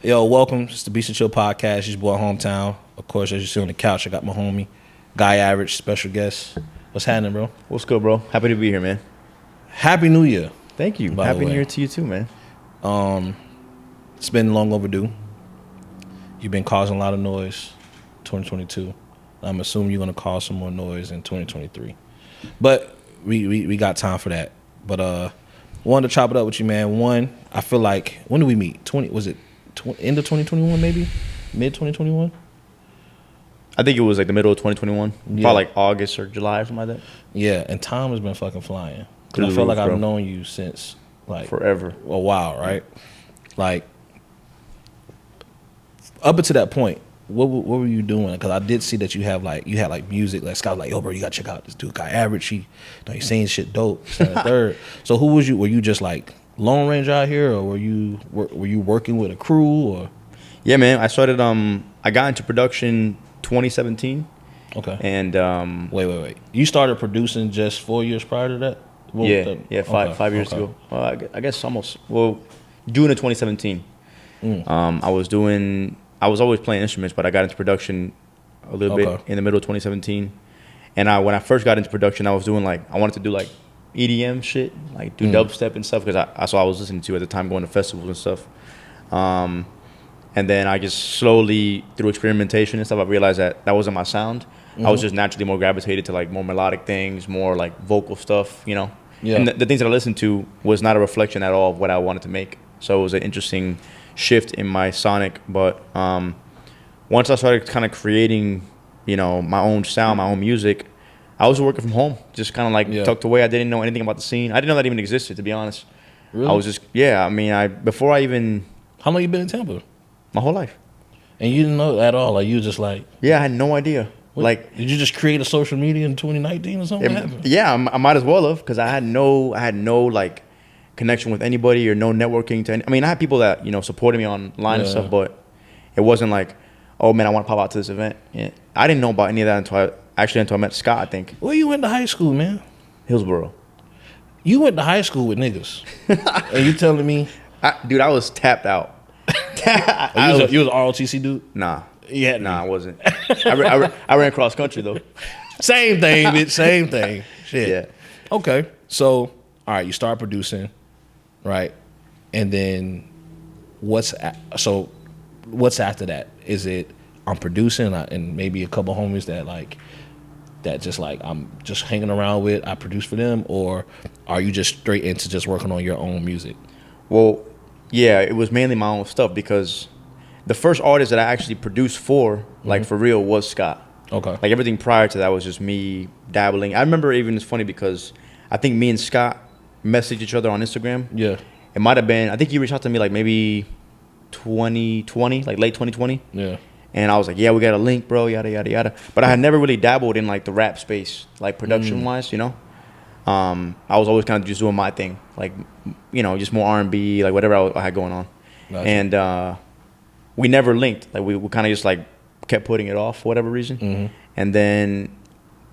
Yo, welcome. It's the beatsnchill podcast. It's your boy Hometown. Of course, as you see on the couch, I got my homie, Guy Average, special guest. What's happening, bro? What's good, bro? Happy to be here, man. Happy New Year. Thank you. Happy New Year to you too, man. It's been long overdue. You've been causing a lot of noise 2022. I'm assuming you're going to cause some more noise in 2023. But we got time for that. But wanted to chop it up with you, man. One, I feel like, when did we meet? Was it end of 2021 maybe? Mid 2021? I think it was like the middle of 2021. Yeah. Probably like August or July or something like that. Yeah, and time has been fucking flying. I feel like I've known you since like forever. A while, right? Like up until that point, what were you doing? Because I did see that you had like music. Like Scott was like, yo, bro, you gotta check out this dude, Guy Average. He's saying shit dope. Third. So who was you? Were you just like Lone Ranger out here, or were you working with a crew? Or yeah, man. I started. I got into production 2017. Okay. And wait. You started producing just 4 years prior to that? Five years ago. I guess almost. Well, June of 2017. I was always playing instruments, but I got into production a little bit in the middle of 2017. And when I first got into production, I wanted to do like EDM shit, like do dubstep and stuff, because that's what I was listening to at the time, going to festivals and stuff. And then I just slowly, through experimentation and stuff, I realized that wasn't my sound. I was just naturally more gravitated to like more melodic things, more like vocal stuff, you know. Yeah. And the things that I listened to was not a reflection at all of what I wanted to make. So it was an interesting shift in my sonic. But once I started kind of creating, my own sound, my own music, I was working from home, just kind of like tucked away. I didn't know anything about the scene. I didn't know that even existed, to be honest. Really? I was just, before I even... How long you been in Tampa? My whole life. And you didn't know at all? Like, you just like... Yeah, I had no idea. Like, did you just create a social media in 2019 or something? Yeah, I might as well have, because I had no like connection with anybody or no networking to I had people that supported me online and stuff, but it wasn't like, oh man, I want to pop out to this event. Yeah. I didn't know about any of that until I met Scott, I think. Where you went to high school, man? Hillsboro. You went to high school with niggas, and you telling me, dude, I was tapped out. You was an ROTC dude? Nah. Yeah, nah, I wasn't. I ran cross country though. Same thing, bitch. Same thing. Shit. Yeah. Okay. So, all right, you start producing, right? And then what's after that? Is it I'm producing and maybe a couple homies that just like I'm just hanging around with, I produce for them, or are you just straight into just working on your own music? Well, yeah, it was mainly my own stuff, because the first artist that I actually produced for, like for real, was Scott. Okay. Like everything prior to that was just me dabbling. I remember it's funny because I think me and Scott messaged each other on Instagram. Yeah. It might have been, I think he reached out to me like maybe 2020, like late 2020. Yeah. And I was like, yeah, we got a link, bro, yada, yada, yada. But I had never really dabbled in like the rap space, like production-wise, I was always kind of just doing my thing, like, just more R&B, like whatever I had going on. Gotcha. And we never linked. Like we kind of just like kept putting it off for whatever reason. Mm-hmm. And then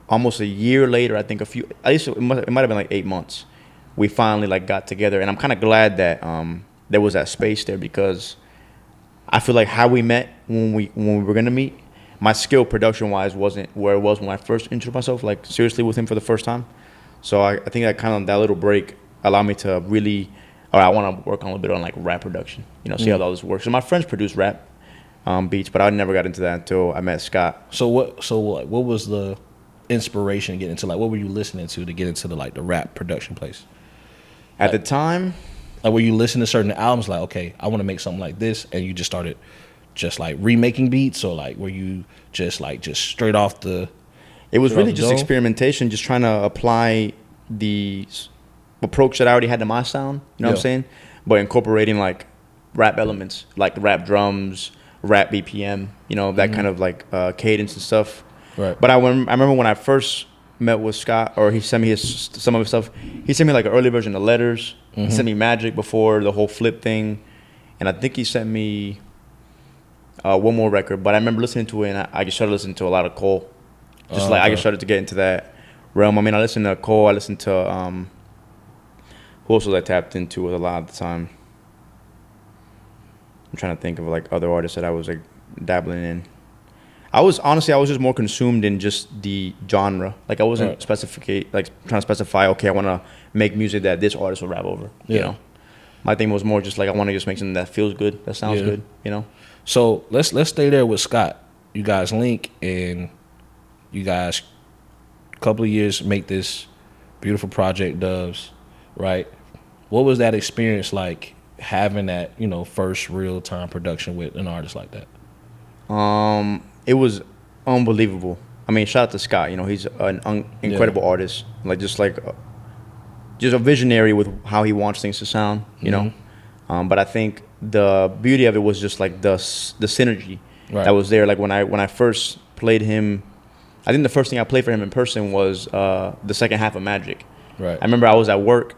almost a year later, I think at least it might have been like 8 months, we finally like got together. And I'm kind of glad that there was that space there, because I feel like how we met when we were gonna meet, my skill production wise wasn't where it was when I first introduced myself, like seriously with him for the first time. So I think that little break allowed me to really, I want to work on a little bit on like rap production, see how all this works. So my friends produce rap beats, but I never got into that until I met Scott. So what was the inspiration to get into, like, what were you listening to get into the rap production place? At the time, like, were you listening to certain albums, like, okay, I want to make something like this, and you just started just like remaking beats, or like were you just straight off the? It was really just experimentation, just trying to apply the approach that I already had to my sound, what I'm saying? But incorporating like rap elements, like the rap drums, rap BPM, that kind of like cadence and stuff. Right. But I remember when I first met with Scott, or he sent me some of his stuff, he sent me like an early version of Letters. He sent me Magic before the whole flip thing. And I think he sent me one more record. But I remember listening to it, and I just started listening to a lot of Cole. I just started to get into that realm. I mean, I listened to Cole. I listened to who else was I tapped into a lot of the time? I'm trying to think of like other artists that I was like dabbling in. I was just more consumed in just the genre. Like I wasn't trying to specify. Okay, I want to make music that this artist will rap over. You know, my thing was more just like I want to just make something that feels good, that sounds good. You know. So let's stay there with Scott. You guys link and you guys a couple of years make this beautiful project, Doves, right? What was that experience like having that, you know, first real time production with an artist like that? It was unbelievable. I mean, shout out to Scott. You know, he's an incredible artist. Like just a visionary with how he wants things to sound. You know, but I think the beauty of it was just like the synergy that was there. Like when I first played him, I think the first thing I played for him in person was the second half of Magic. Right. I remember I was at work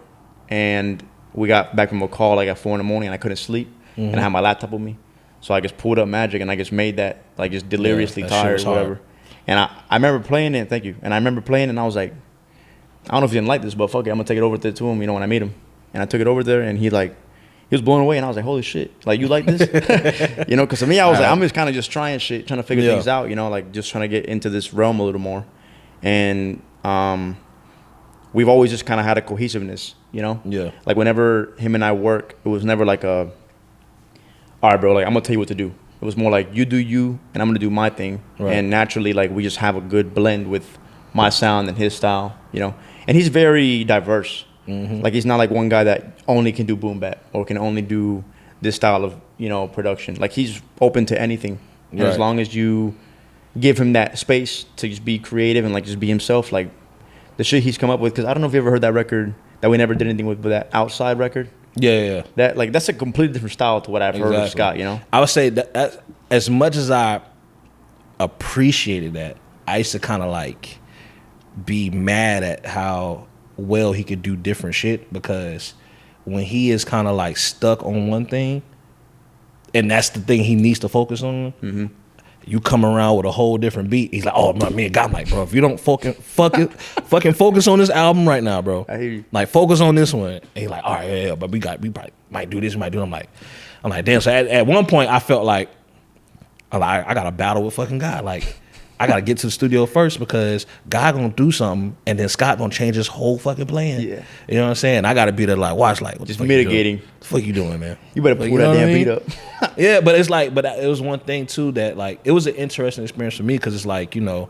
and we got back from a call like at 4 a.m. and I couldn't sleep and I had my laptop with me. So I just pulled up Magic and I just made that like just deliriously tired or whatever. And I remember playing it, thank you. And I remember playing it and I was like, I don't know if he didn't like this, but fuck it, I'm gonna take it over there to him, you know, when I meet him. And I took it over there and he was blown away and I was like, holy shit, like you like this? You know, because to me I was like, I'm just kind of just trying shit, trying to figure things out, you know, like just trying to get into this realm a little more. And we've always just kind of had a cohesiveness, you know? Yeah. Like whenever him and I work, it was never like all right, bro, like I'm gonna tell you what to do. It was more like you do you and I'm gonna do my thing. Right. And naturally, like we just have a good blend with my sound and his style, you know? And he's very diverse. Like he's not like one guy that only can do boom bap or can only do this style of, you know, production. Like he's open to anything. And as long as you give him that space to just be creative and like just be himself, like the shit he's come up with. Because I don't know if you ever heard that record that we never did anything with, but that Outside record. Yeah. That like that's a completely different style to what I've heard of Scott, you know? I would say that as much as I appreciated that, I used to kind of like be mad at how well he could do different shit, because when he is kind of like stuck on one thing and that's the thing he needs to focus on, you come around with a whole different beat, he's like, oh man, God, I'm like, bro, if you don't fucking focus on this album right now, bro, I hear you. Like focus on this one. And he's like, all right, yeah, but we probably might do this, we might do it. I'm like, damn. So at one point I felt like I got a battle with fucking God. Like I gotta get to the studio first because God gonna do something and then Scott gonna change his whole fucking plan. Yeah. You know what I'm saying? I gotta be there like, watch, like, what just mitigating. What the fuck you doing, man? You better pull that damn beat up. Yeah, but it's like, but it was one thing too that like, it was an interesting experience for me because it's like, you know,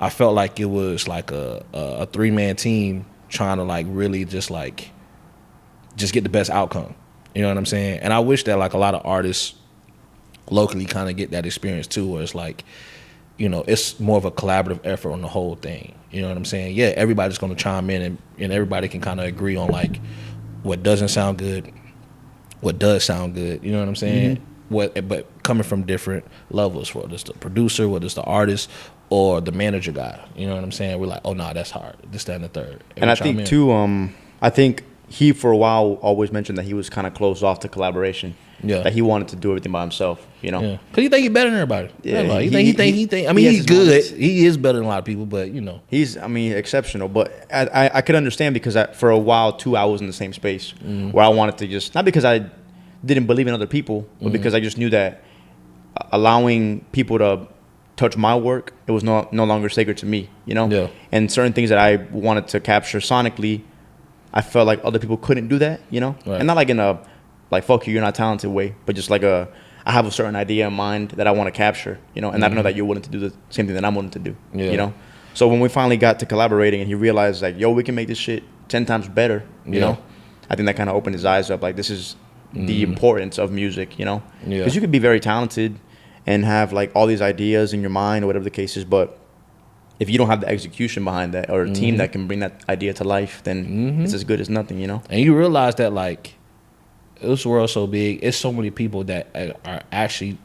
I felt like it was like a 3-man team trying to like really just get the best outcome. You know what I'm saying? And I wish that like a lot of artists locally kind of get that experience too, where it's like, you know, it's more of a collaborative effort on the whole thing. You know what I'm saying? Yeah, everybody's going to chime in and everybody can kind of agree on like what doesn't sound good, what does sound good. You know what I'm saying? But coming from different levels, whether it's the producer, whether it's the artist, or the manager guy. You know what I'm saying? We're like, oh, nah, that's hard. This, that, and the third. And I think too, I think he for a while always mentioned that he was kind of closed off to collaboration. Yeah, that he wanted to do everything by himself, you know. Yeah, cause you think he's better than everybody. Yeah, he think. I mean, he's good. Moments. He is better than a lot of people, but you know, he's, I mean, exceptional. But I could understand because for a while too, I was in the same space where I wanted to just, not because I didn't believe in other people, but because I just knew that allowing people to touch my work, it was no longer sacred to me, you know. Yeah. And certain things that I wanted to capture sonically, I felt like other people couldn't do that, you know. Right. And not like in a like, fuck you, you're not talented way, but just like I have a certain idea in mind that I want to capture, you know, and I know that you're willing to do the same thing that I'm willing to do, you know. So when we finally got to collaborating and he realized like, yo, we can make this shit 10 times better, you know, I think that kind of opened his eyes up. Like, this is the importance of music, you know, because you could be very talented and have like all these ideas in your mind or whatever the case is, but if you don't have the execution behind that or a team that can bring that idea to life, then it's as good as nothing, you know. And you realize that like, this world's so big, it's so many people that are actually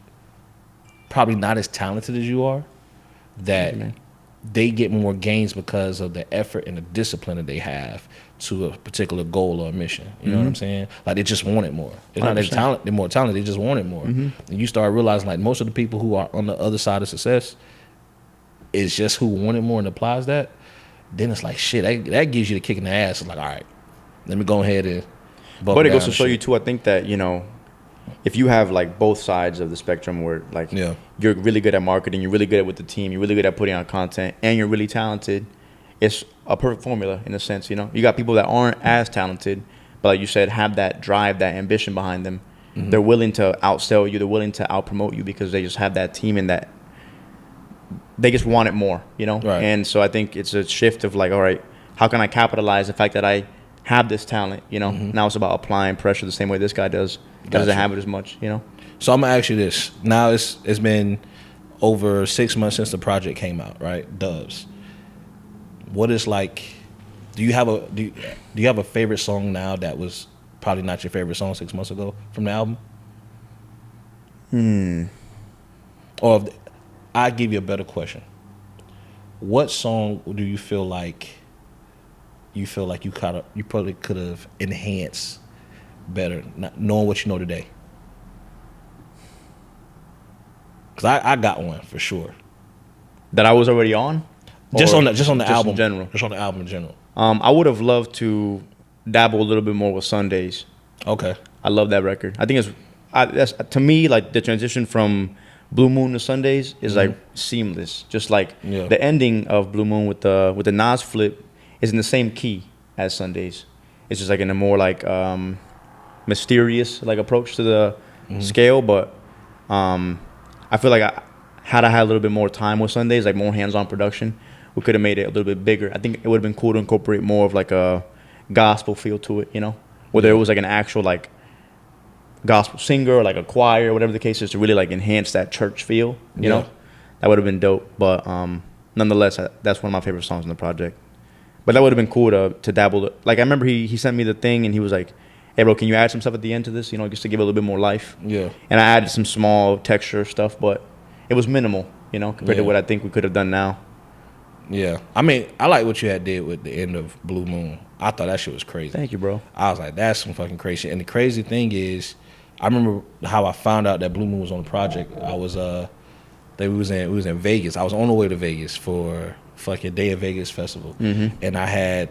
probably not as talented as you are, that they get more gains because of the effort and the discipline that they have to a particular goal or a mission. You know what I'm saying? Like, they just want it more. It's not their talent, they're more talented, they just want it more. And you start realizing like most of the people who are on the other side of success is just who want it more and applies that. Then it's like, shit, that gives you the kick in the ass. It's like, all right, let me go ahead and but it goes to show you too, I think that, you know, if you have like both sides of the spectrum where like Yeah. you're really good at marketing, you're really good at with the team, you're really good at putting out content, and you're really talented, it's a perfect formula in a sense, you know. You got people that aren't as talented, but like you said, have that drive, that ambition behind them. They're willing to outsell you, they're willing to outpromote you because they just have that team and that they just want it more, you know. Right. And so I think it's a shift of like, all right, how can I capitalize the fact that I have this talent, you know? Now it's about applying pressure the same way this guy does. Doesn't Gotcha. have it as much, you know. So I'm gonna ask you this. Now it's been over 6 months since the project came out, right? Doves. What is like? Do you have a favorite song now that was probably not your favorite song 6 months ago from the album? Or if, I give you a better question. What song do you feel like you probably could have enhanced better, not knowing what you know today? Because I got one for sure. That I was already on? Just Or on the album in general? Just on the album in general. I would have loved to dabble a little bit more with Sundays. Okay. I love that record. I think that's to me like the transition from Blue Moon to Sundays is like seamless. Just like the ending of Blue Moon with the Nas flip is in the same key as Sundays. It's just like in a more like mysterious like approach to the scale. But I feel like had I had a little bit more time with Sundays, like more hands-on production, we could have made it a little bit bigger. I think it would have been cool to incorporate more of like a gospel feel to it, you know, whether it was like an actual like gospel singer or like a choir or whatever the case is, to really like enhance that church feel, you know. That would have been dope. But nonetheless, that's one of my favorite songs on the project. But that would have been cool to dabble. Like I remember he sent me the thing and he was like, hey bro, can you add some stuff at the end to this, you know, just to give it a little bit more life. Yeah. And I added some small texture stuff, but it was minimal, you know, compared to what I think we could have done now. Yeah. I mean, I like what you had did with the end of Blue Moon. I thought that shit was crazy. Thank you, bro. I was like, that's some fucking crazy shit. And the crazy thing is, I remember how I found out that Blue Moon was on the project. I was we was in Vegas. I was on the way to Vegas for fucking Day of Vegas festival. And I had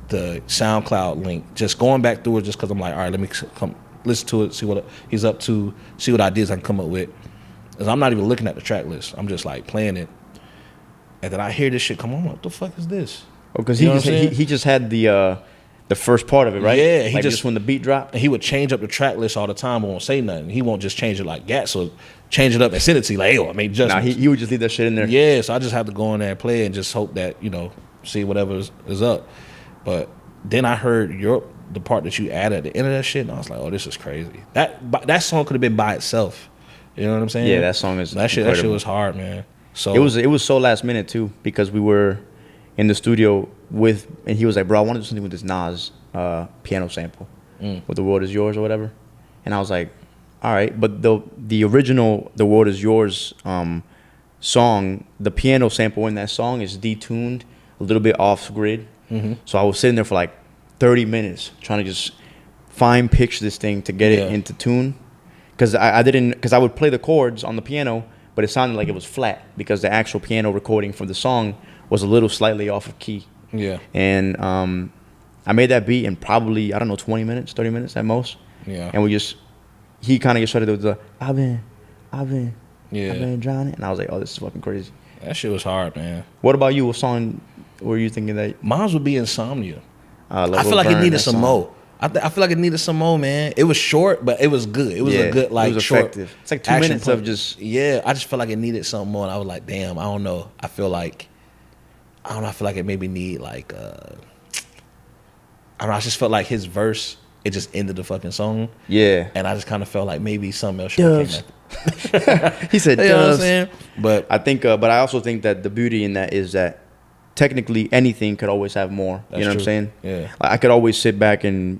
the SoundCloud link, just going back through it just because I'm like, all right, let me come listen to it, see what he's up to, see what ideas I can come up with. Because I'm not even looking at the track list. I'm just like playing it. And then I hear this shit come on. What the fuck is this? Oh, because he just had the first part of it, right? Yeah, he like just when the beat dropped. And he would change up the track list all the time, but won't say nothing. He won't just change it like that. So change it up and send it to you like, hey, I made just. Nah, he would just leave that shit in there. Yeah, so I just have to go in there and play and just hope that, you know, see whatever is up. But then I heard the part that you added at the end of that shit, and I was like, oh, this is crazy. That song could have been by itself. You know what I'm saying? Yeah, that song is that shit was hard, man. So it was so last minute too, because we were in the studio and he was like, bro, I want to do something with this Nas piano sample with The World Is Yours or whatever. And I was like, all right. But the original The World Is Yours song, the piano sample in that song is detuned, a little bit off grid. So I was sitting there for like 30 minutes trying to just fine pitch this thing to get it into tune. Because I would play the chords on the piano, but it sounded like it was flat because the actual piano recording for the song was a little slightly off of key. Yeah. And I made that beat in probably, I don't know, 20 minutes, 30 minutes at most. Yeah. And he kind of just started with the, I've been drowning. And I was like, oh, this is fucking crazy. That shit was hard, man. What about you? What song were you thinking that? Mine would be Insomnia. I feel like it needed some more. I feel like it needed some more, man. It was short, but it was good. It was a good, like, it was short. Effective. It's like 2 minutes of just. Yeah, I just felt like it needed something more. And I was like, damn, I don't know. I feel like it maybe need like, I don't know. I just felt like his verse, it just ended the fucking song. Yeah. And I just kind of felt like maybe something else should have came after. He said, you know what I'm saying? But I also think that the beauty in that is that technically anything could always have more. You know what I'm saying? Yeah. Like, I could always sit back and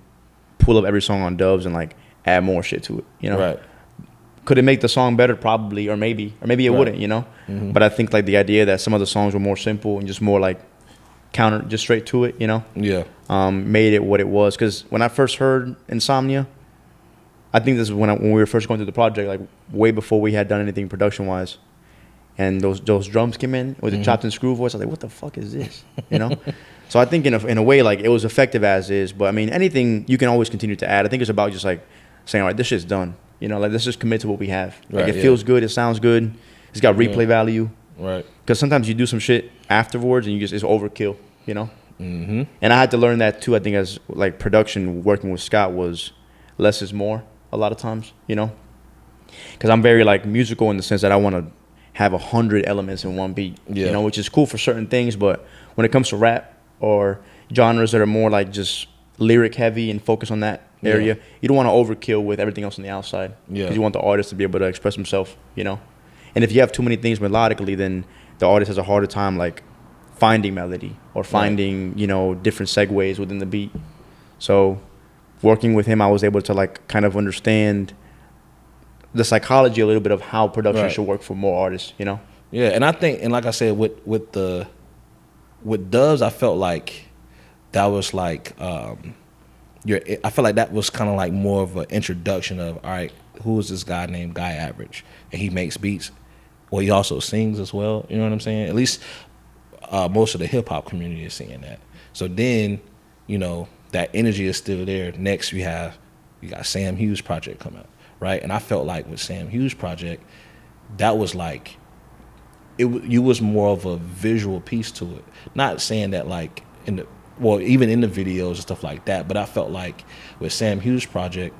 pull up every song on Dubs and like add more shit to it. You know? Right. Could it make the song better? Probably, or maybe it wouldn't. You know. Mm-hmm. But I think like the idea that some of the songs were more simple and just more like just straight to it. You know. Yeah. Made it what it was. Because when I first heard Insomnia, I think this is when we were first going through the project, like way before we had done anything production wise. And those drums came in with the chopped and screw voice. I was like, what the fuck is this? You know? So I think in a way, like, it was effective as is. But, I mean, anything you can always continue to add. I think it's about just, like, saying, all right, this shit's done. You know, like let's just commit to what we have. Like Right, it feels good, it sounds good, it's got replay value. Right. Because sometimes you do some shit afterwards and it's overkill, you know? Mm-hmm. And I had to learn that too, I think, as like production, working with Scott was less is more a lot of times, you know? Because I'm very like musical in the sense that I want to have 100 elements in one beat, you know, which is cool for certain things. But when it comes to rap or genres that are more like just lyric heavy and focus on that area, you don't want to overkill with everything else on the outside. Because you want the artist to be able to express himself, you know? And if you have too many things melodically, then the artist has a harder time like finding melody or finding, you know, different segues within the beat. So working with him, I was able to like kind of understand the psychology a little bit of how production should work for more artists, you know? Yeah, and I think, and like I said, with Dubs, I felt like that was like I felt like that was kind of like more of an introduction of, all right, who is this guy named Guy Average, and he makes beats. Well, he also sings as well. You know what I'm saying? At least most of the hip hop community is seeing that. So then, you know, that energy is still there. Next, you got Sam Hughes project come out, right? And I felt like with Sam Hughes project, that was like you was more of a visual piece to it. Not saying that like even in the videos and stuff like that, but I felt like with Sam Hughes project,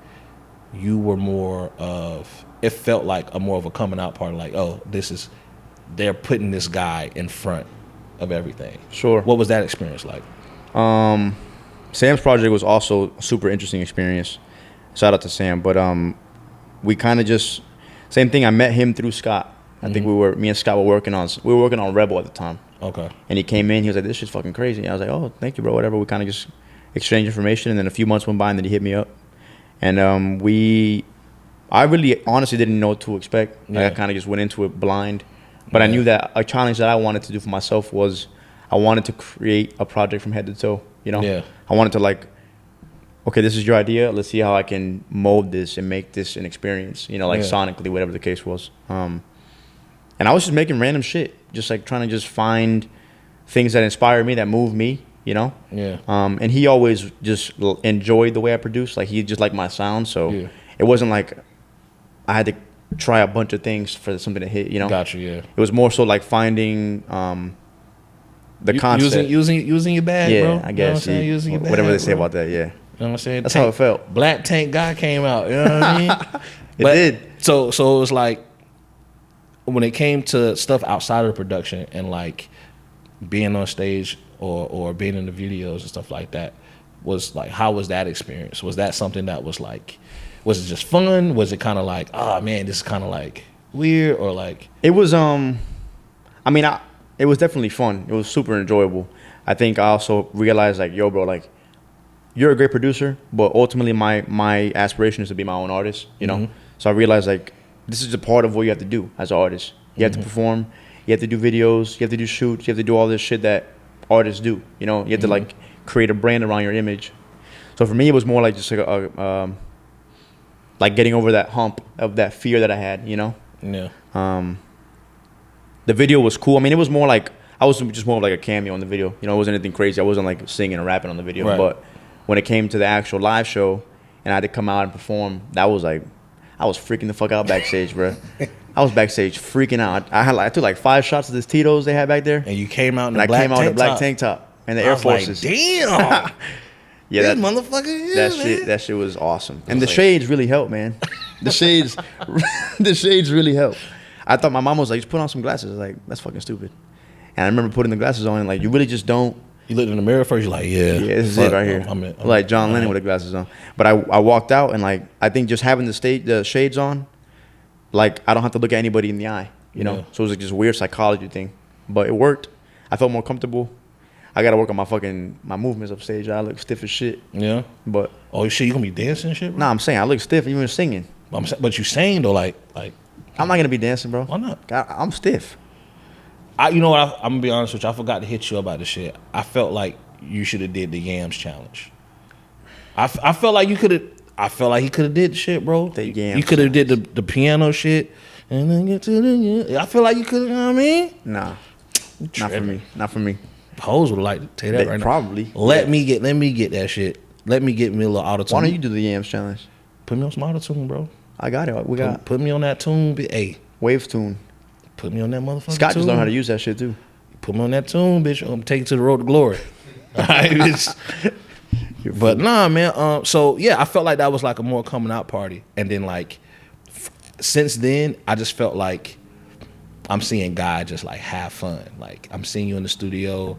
you were more of, it felt like more of a coming out party, like, oh, they're putting this guy in front of everything. Sure. What was that experience like? Sam's project was also a super interesting experience. Shout out to Sam. But we kind of just, same thing, I met him through Scott. I think me and Scott were working on Rebel at the time. Okay. And he came in, he was like, this shit's fucking crazy. And I was like, oh, thank you, bro, whatever. We kind of just exchanged information, and then a few months went by, and then he hit me up. And I really honestly didn't know what to expect. Like, I kind of just went into it blind. But I knew that a challenge that I wanted to do for myself was I wanted to create a project from head to toe, you know? Yeah. I wanted to like, okay, this is your idea. Let's see how I can mold this and make this an experience, you know, like sonically, whatever the case was. And I was just making random shit, just like trying to just find things that inspire me, that move me, you know? Yeah. And he always just enjoyed the way I produced. Like, he just liked my sound. So it wasn't like I had to try a bunch of things for something to hit, you know? Gotcha, yeah. It was more so like finding the concept. Using your bag, bro. Yeah, I guess. You know using your bag, whatever they say bro. about that, yeah. You know what I'm saying? That's how it felt. Black Tank Guy came out, you know what I mean? It did. So it was like, when it came to stuff outside of the production and like being on stage or being in the videos and stuff like that, was like, how was that experience? Was that something that was like, was it just fun? Was it kind of like, oh man, this is kind of like weird, or like? It was it was definitely fun. It was super enjoyable. I think I also realized like, yo, bro, like, you're a great producer, but ultimately my aspiration is to be my own artist, you know? So I realized like, this is a part of what you have to do as an artist. You have to perform, you have to do videos, you have to do shoots, you have to do all this shit that artists do, you know? You have to like create a brand around your image. So for me, it was more like just like like getting over that hump of that fear that I had, you know? Yeah. The video was cool. I mean, it was more like, I was just more like a cameo in the video. You know, it wasn't anything crazy. I wasn't like singing or rapping on the video. Right. But when it came to the actual live show and I had to come out and perform, that was like, I was freaking the fuck out backstage, bro. I was backstage freaking out. I took like 5 shots of this Tito's they had back there. And you came out in and the black I came out in the black tank top and the Air Forces. Like, damn. Yeah, that motherfucker. That shit was awesome. And the shades really helped, man. The shades really helped. I thought my mom was like, just put on some glasses. I was like, that's fucking stupid. And I remember putting the glasses on and like, you really just don't. You looked in the mirror first, you're like, yeah, this is it right here. I'm like John Lennon with the glasses on. But I walked out and like, I think just having the shades on, like, I don't have to look at anybody in the eye, you know? So it was like just a weird psychology thing. But it worked. I felt more comfortable. I got to work on my movements upstage. I look stiff as shit. Yeah. But. Oh, shit, you going to be dancing and shit, bro? Nah, I'm saying I look stiff even singing. But you saying though, like. I'm not going to be dancing, bro. Why not? I'm stiff. You know what? I'm going to be honest with you. I forgot to hit you about this shit. I felt like you should have did the Yams challenge. I felt like you could have. I felt like he could have did the shit, bro. The Yams. You could have did the piano shit, and then get to the. I feel like you could have. You know what I mean? Nah, not for me. Hoes would like to tell you that right probably. now. Let me get that shit. Let me get me a little auto-tune. Why don't you do the Yams challenge? Put me on some auto-tune, bro. I got it. We got Put me on that tune. Hey, Wave Tune. put me on that motherfucker. Scott tune. just learned how to use that shit too. Put me on that tune, bitch. I'm gonna take you to the road to glory. All right, bitch. But nah, man. So yeah, I felt like that was like a more coming out party, and then like since then, I just felt like I'm seeing God just like have fun. Like I'm seeing you in the studio,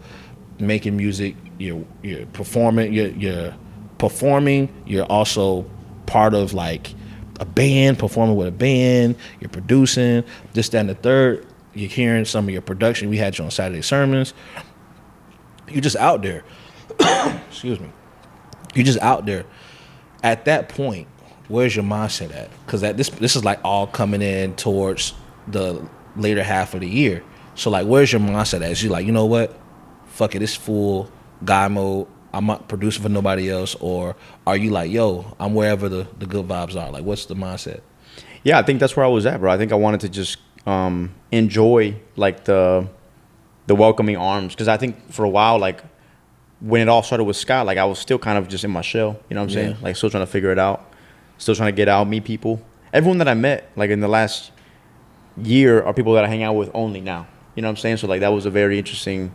making music. You're performing. You're performing. You're also part of like a band, performing with a band. You're producing this, that, and the third. You're hearing some of your production. We had you on Saturday sermons. You're just out there. Excuse me. You're just out there. At that point, where's your mindset at? Because this is like all coming in towards the later half of the year. So like, where's your mindset at? Is you like, you know what? Fuck it, it's full guy mode. I'm not producing for nobody else. Or are you like, yo, I'm wherever the good vibes are? Like, what's the mindset? Yeah, I think that's where I was at, bro. I think I wanted to just enjoy like the welcoming arms, because I think for a while, like when it all started with Scott, like I was still kind of just in my shell, you know what I'm saying? Like still trying to figure it out, still trying to get out, meet people. Everyone that I met like in the last year are people that I hang out with only now, you know what I'm saying? So like that was a very interesting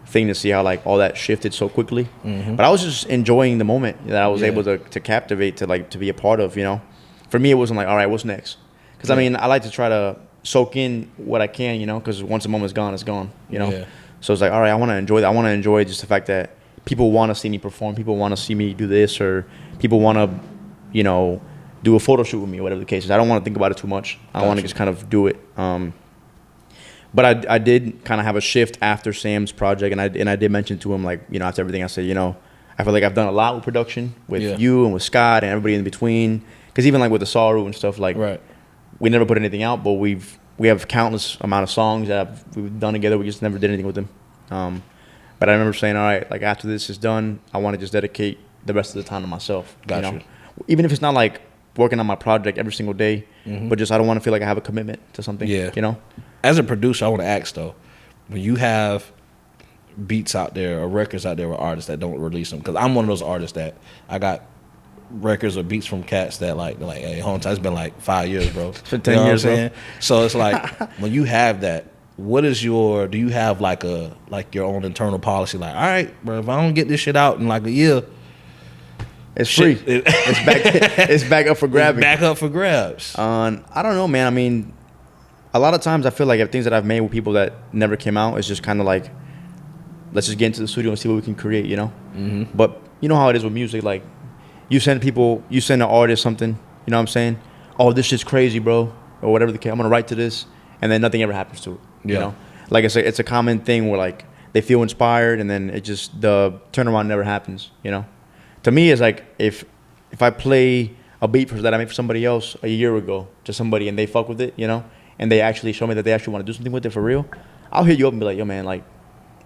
thing to see how like all that shifted so quickly. But I was just enjoying the moment that I was able to captivate, to be a part of, you know? For me, it wasn't like, all right, what's next? Because I mean, I like to try to soak in what I can, you know, because once a moment's gone, it's gone, you know. So it's like, all right, I want to enjoy that. I want to enjoy just the fact that people want to see me perform, people want to see me do this, or people want to, you know, do a photo shoot with me, or whatever the case is. I don't want to think about it too much. I want to just kind of do it. But I did kind of have a shift after Sam's project, and I did mention to him, like, you know, after everything, I said, you know, I feel like I've done a lot with production with you and with Scott and everybody in between. Because even like with the Saru and stuff, like we never put anything out, but we have countless amount of songs that we've done together. We just never did anything with them. But I remember saying, all right, like after this is done, I want to just dedicate the rest of the time to myself. You know? Even if it's not like working on my project every single day, but just I don't want to feel like I have a commitment to something. You know. As a producer, I want to ask though, when you have beats out there or records out there with artists that don't release them, because I'm one of those artists that I got records or beats from cats that like hey, hometown, it's been like 5 years, bro. For 10 years, bro. So it's like when you have that, what is do you have like your own internal policy? Like, all right, bro, if I don't get this shit out in like a year, it's free. It's back up for grabbing. Back up for grabs. I don't know, man. I mean, a lot of times I feel like things that I've made with people that never came out is just kind of like, let's just get into the studio and see what we can create, you know? But you know how it is with music, like you send an artist something, you know what I'm saying? Oh, this shit's crazy, bro, or whatever the case. I'm gonna write to this, and then nothing ever happens to it. You know, like it's a common thing where like they feel inspired, and then the turnaround never happens. You know, to me, it's like if I play a beat that I made for somebody else a year ago to somebody, and they fuck with it, you know, and they actually show me that they actually want to do something with it for real, I'll hit you up and be like, yo, man, like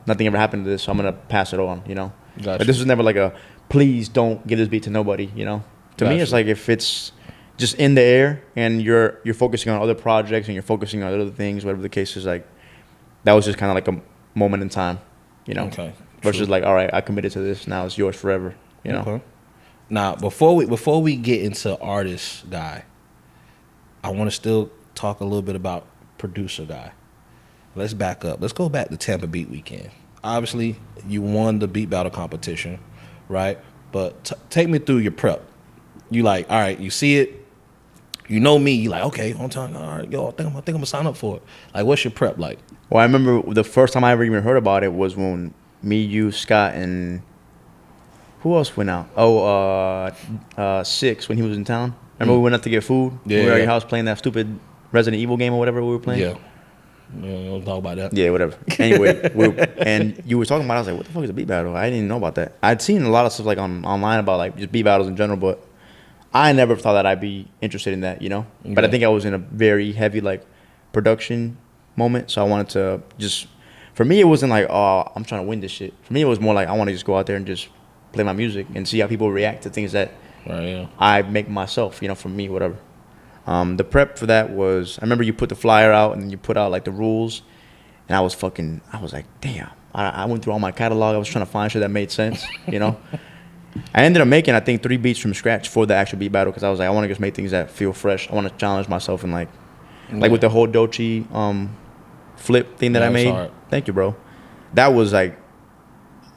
nothing ever happened to this, so I'm gonna pass it on. You know, but this was never like a please don't give this beat to nobody. You know, to me, it's like if it's just in the air and you're focusing on other projects and you're focusing on other things, whatever the case is, like that was just kind of like a moment in time, you know. Versus like, all right, I committed to this, now it's yours forever, you know. Now before we get into artist guy, I want to still talk a little bit about producer guy. Let's back up. Let's go back to Tampa Beat Weekend. Obviously, you won the beat battle competition, right? But take me through your prep. You like, all right, you see it. You know me, you like, okay, on time, all right, yo, I think I'm gonna sign up for it. Like, what's your prep like? Well, I remember the first time I ever even heard about it was when me, you, Scott, and who else went out? Six, when he was in town. Remember we went out to get food? We were at your house playing that stupid Resident Evil game or whatever we were playing? Yeah, don't talk about that. Yeah, whatever. Anyway, and you were talking about it, I was like, what the fuck is a beat battle? I didn't even know about that. I'd seen a lot of stuff like online about like just beat battles in general, but I never thought that I'd be interested in that, you know? But I think I was in a very heavy, like, production moment. So I wanted to just, for me, it wasn't like, oh, I'm trying to win this shit. For me, it was more like, I want to just go out there and just play my music and see how people react to things that I make myself, you know, for me, whatever. The prep for that was, I remember you put the flyer out and then you put out, like, the rules. And I was like, damn. I went through all my catalog. I was trying to find shit that made sense, you know? I ended up making, I think, 3 beats from scratch for the actual beat battle because I was like, I want to just make things that feel fresh. I want to challenge myself and like with the whole Dochi flip thing that I made. Hard. Thank you, bro. That was like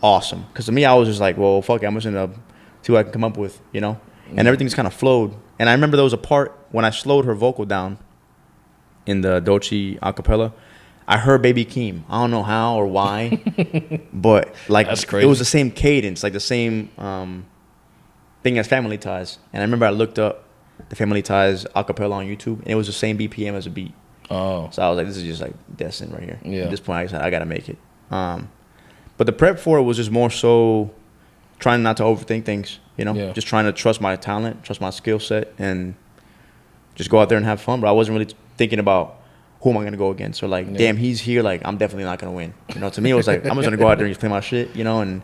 awesome because to me, I was just like, well, fuck it, I'm just gonna see what I can come up with, you know. And everything's kind of flowed. And I remember there was a part when I slowed her vocal down in the Dochi acapella. I heard Baby Keem. I don't know how or why, but like it was the same cadence, like the same thing as Family Ties. And I remember I looked up the Family Ties acapella on YouTube, and it was the same BPM as a beat. Oh, so I was like, this is just like destined right here. Yeah. At this point, I said I gotta make it. But the prep for it was just more so trying not to overthink things, you know, just trying to trust my talent, trust my skill set, and just go out there and have fun. But I wasn't really thinking about who am I going to go against? Or like, damn, he's here. Like, I'm definitely not going to win. You know, to me, it was like, I'm just going to go out there and just play my shit, you know? And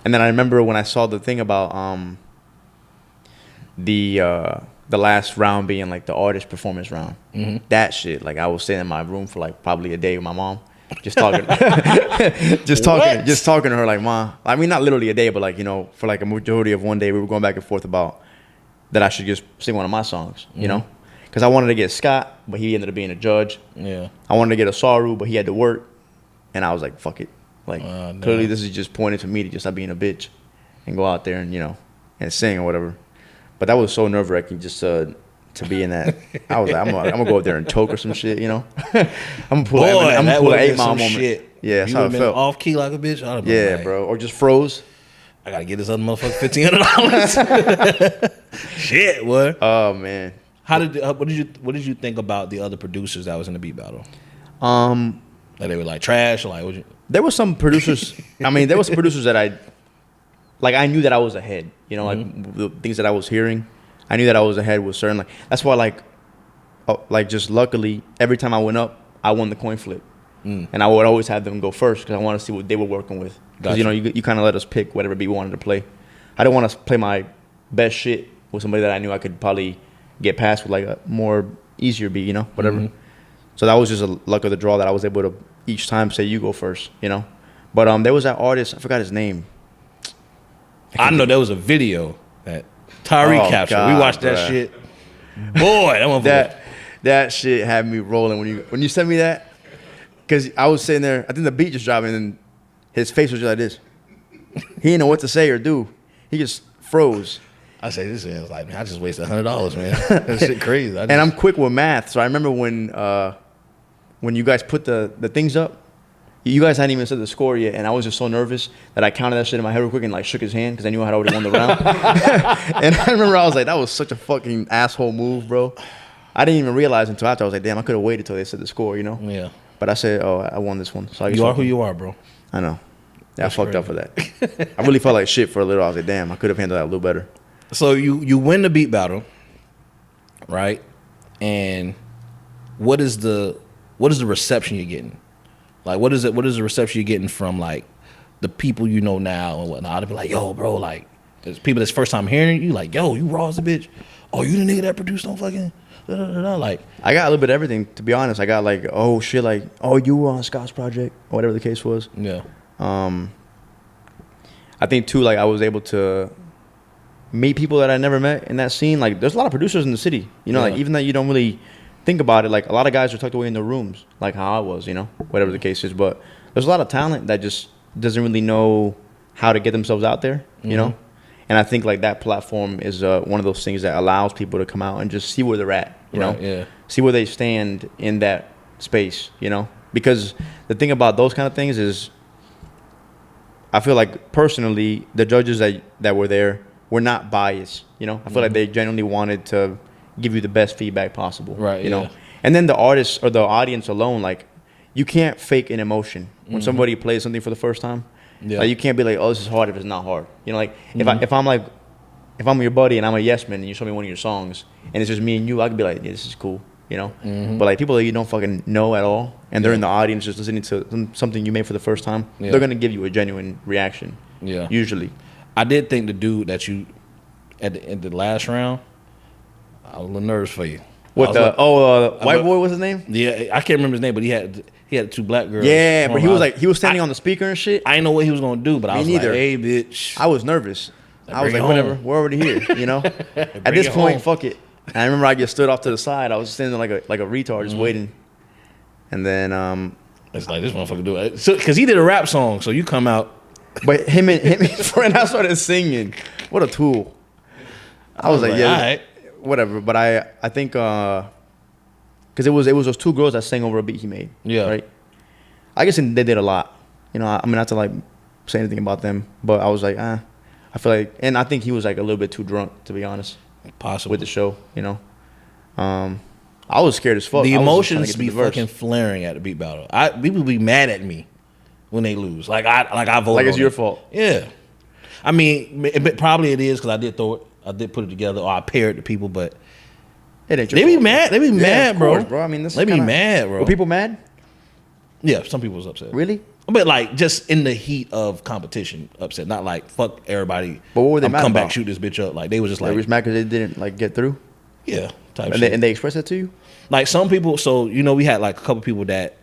then I remember when I saw the thing about the last round being like the artist performance round. That shit, like I was sitting in my room for like probably a day with my mom. Just talking, just talking to her like, Ma. I mean, not literally a day, but like, you know, for like a majority of one day, we were going back and forth about that I should just sing one of my songs, you know? Because I wanted to get Scott, but he ended up being a judge. Yeah. I wanted to get a Saru, but he had to work. And I was like, fuck it. Like, clearly this is just pointing to me to just stop being a bitch and go out there and, you know, and sing or whatever. But that was so nerve-wracking just to be in that. I was like, I'm gonna go out there and choke or some shit, you know? I'm gonna pull an 8 Mile moment. Shit. Yeah, that's how it felt. Off key like a bitch? Yeah, like, bro. Or just froze. I gotta get this other motherfucker $1,500. Shit, what? Oh, man. What did you think about the other producers that was in the beat battle? Like they were like trash, or like there were some producers. I mean, there was some producers that I knew that I was ahead. You know, like the things that I was hearing, I knew that I was ahead with certain. Like that's why, like just luckily, every time I went up, I won the coin flip, and I would always have them go first because I wanted to see what they were working with. Because you know, you kind of let us pick whatever beat we wanted to play. I didn't want to play my best shit with somebody that I knew I could probably get past with like a more easier beat, you know, whatever. So that was just a luck of the draw that I was able to each time say you go first, you know. But there was that artist, I forgot his name. I know there was a video that Tyree captured. God, we watched that shit. Boy, that shit had me rolling when you sent me that. Because I was sitting there, I think the beat just dropped, and then his face was just like this. He didn't know what to say or do. He just froze. I say this is like, man, I just wasted $100, man. That shit crazy. And I'm quick with math, so I remember when you guys put the things up, you guys hadn't even said the score yet, and I was just so nervous that I counted that shit in my head real quick and like shook his hand because I knew I had already won the round. And I remember I was like, that was such a fucking asshole move, bro. I didn't even realize until after. I was like, damn, I could have waited till they said the score, you know? Yeah. But I said, oh, I won this one. So you are who you are, bro. I know. Yeah, I fucked up for that. I really felt like shit for a little. I was like, damn, I could have handled that a little better. So you win the beat battle, right? And what is the reception you're getting? Like what is the reception you're getting from like the people you know now and whatnot? They'll be like, yo, bro, like there's people that's first time hearing you, like, yo, you raw as a bitch. Oh, you the nigga that produced on fucking like. I got a little bit of everything, to be honest. I got like, oh shit, like, oh, you were on Scott's project or whatever the case was. Yeah. I think too, like I was able to meet people that I never met in that scene. Like, there's a lot of producers in the city, you know, like even that you don't really think about it. Like, a lot of guys are tucked away in their rooms, like how I was, you know, whatever the case is. But there's a lot of talent that just doesn't really know how to get themselves out there, you know. And I think like that platform is one of those things that allows people to come out and just see where they're at, you know, see where they stand in that space, you know. Because the thing about those kind of things is, I feel like personally, the judges that were there were not biased, you know. I feel like they genuinely wanted to give you the best feedback possible, right? You know, and then the artist or the audience alone, like, you can't fake an emotion when somebody plays something for the first time. Yeah. Like, you can't be like, oh, this is hard if it's not hard. You know, like if I'm your buddy and I'm a yes man and you show me one of your songs and it's just me and you, I could be like, yeah, this is cool, you know. But like people that you don't fucking know at all and they're in the audience just listening to something you made for the first time, they're gonna give you a genuine reaction. Yeah, usually. I did think the dude that you at the last round, I was a little nervous for you. What the white boy? What's his name? Yeah, I can't remember his name, but he had two black girls. Yeah, but he was standing on the speaker and shit. I didn't know what he was gonna do, but I was like, hey, bitch. I was nervous. I was bring like, it whatever, home. we're already here, you know. At this it point, home. fuck it. And I remember I just stood off to the side. I was standing like a retard, just waiting. And then, It's like this motherfucker do it. So, cause he did a rap song, so you come out. but him and his friend, I started singing. What a tool! I was like, yeah, alright. whatever. But I think, cause it was those two girls that sang over a beat he made. Yeah. Right. I guess they did a lot. You know, I mean, not to like say anything about them, but I was like, I feel like, and I think he was like a little bit too drunk, to be honest. Possible. With the show, you know. I was scared as fuck. The I was just trying to emotions get to be the verse. fucking flaring at the beat battle. People be mad at me when they lose. Like I voted. Like it's on your it. fault. Yeah. I mean, probably it is because I did throw it. I did put it together, or I paired the people, but It ain't your they be fault. mad. They be Yeah, mad, of bro. course, bro. I mean, this they is be kinda, mad, bro. Were people mad? Yeah, some people was upset. Really? But like just in the heat of competition, upset. Not like fuck everybody. But what were they I'm mad come about? back, shoot this bitch up. Like they was just They like, was mad because they didn't like get through, yeah, type and shit. they expressed that to you. Like some people, so you know, we had like a couple people that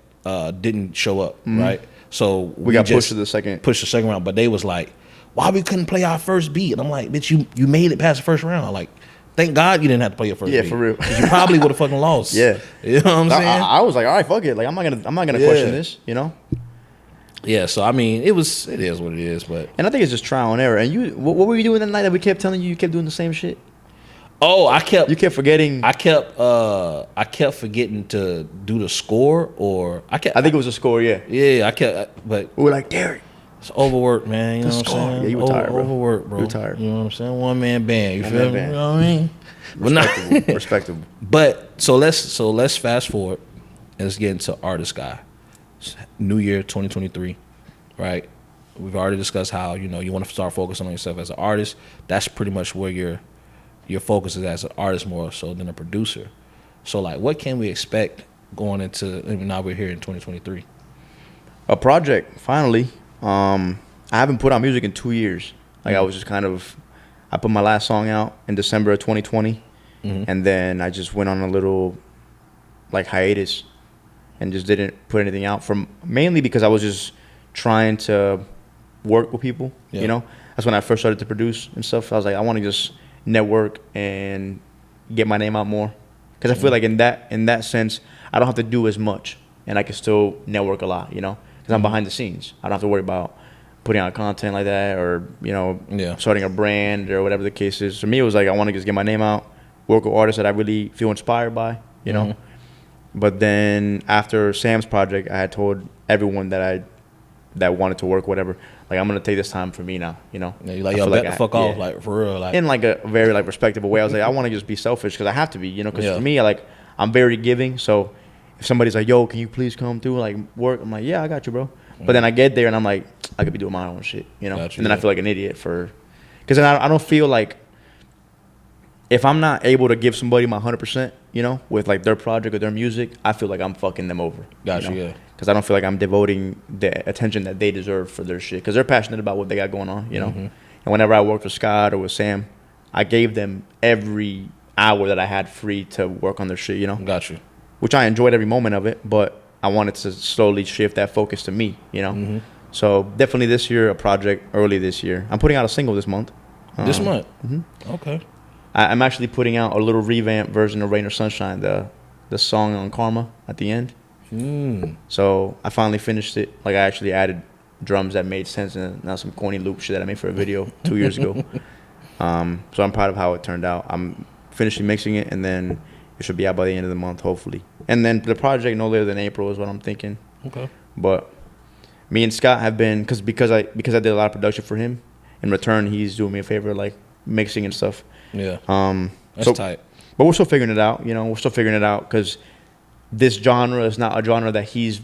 didn't show up, right? So We got just pushed to the second round, but they was like, "Why we couldn't play our first beat?" And I'm like, "Bitch, you made it past the first round. Like, thank God you didn't have to play your first Yeah, beat. for real. 'Cause you probably would have fucking lost. Yeah. You know what I'm saying? I was like, all right, fuck it. Like I'm not gonna Yeah. question this, you know. Yeah. So I mean, it is what it is. But And I think it's just trial and error. And you, what were you doing that night that we kept telling you kept doing the same shit? I kept You kept forgetting. I kept forgetting to do the score, or I I think it was a score. Yeah. yeah, but We were like, Derek. it's overwork, man. You know The what I'm score. saying? Yeah, you were tired, bro. Overwork, bro. You were tired. You know what I'm saying? One man band. You One feel man me? band. You know what I mean? But not. Respectable. But so let's fast forward and let's get into Artist Guy. It's New Year 2023, right? We've already discussed how you want to start focusing on yourself as an artist. That's pretty much where your focus is as an artist more so than a producer. So like, what can we expect going into? I mean, now we're here in 2023. A project finally. I haven't put out music in 2 years. Like I was just I put my last song out in December of 2020, and then I just went on a little like hiatus and just didn't put anything out mainly because I was just trying to work with people. Yeah. You know, that's when I first started to produce and stuff. I was like, I want to just network and get my name out more because I feel like in that sense I don't have to do as much and I can still network a lot. You know, because I'm behind the scenes. I don't have to worry about putting out content like that or starting a brand or whatever the case is. For me, it was like I want to just get my name out, work with artists that I really feel inspired by. You know. But then after Sam's project, I had told everyone that wanted to work, whatever, like I'm gonna take this time for me now, you know. Yeah, you like, I yo, feel bet like the fuck off, like for real, like in like a very like respectable way. I was like, I want to just be selfish because I have to be, you know. Because for me, I'm very giving. So if somebody's like, yo, can you please come through, like work? I'm like, yeah, I got you, bro. But then I get there and I'm like, I could be doing my own shit, you know. Gotcha, and then I feel like an idiot because then I don't feel like. If I'm not able to give somebody my 100%, you know, with like their project or their music, I feel like I'm fucking them over. Gotcha, you know? yeah. Because I don't feel like I'm devoting the attention that they deserve for their shit. Because they're passionate about what they got going on, you know. And whenever I worked with Scott or with Sam, I gave them every hour that I had free to work on their shit, you know. Got you. Which I enjoyed every moment of it, but I wanted to slowly shift that focus to me, you know. So definitely this year, a project early this year. I'm putting out a single this month. This month? Okay. I'm actually putting out a little revamped version of Rain or Sunshine, the song on Karma at the end. So I finally finished it. Like I actually added drums that made sense and not some corny loop shit that I made for a video 2 years ago. So I'm proud of how it turned out. I'm finishing mixing it and then it should be out by the end of the month, hopefully. And then the project no later than April is what I'm thinking. Okay. But me and Scott have been because I did a lot of production for him. In return, he's doing me a favor, like mixing and stuff. Yeah. That's so tight. But we're still figuring it out, you know. We're still figuring it out because this genre is not a genre that he's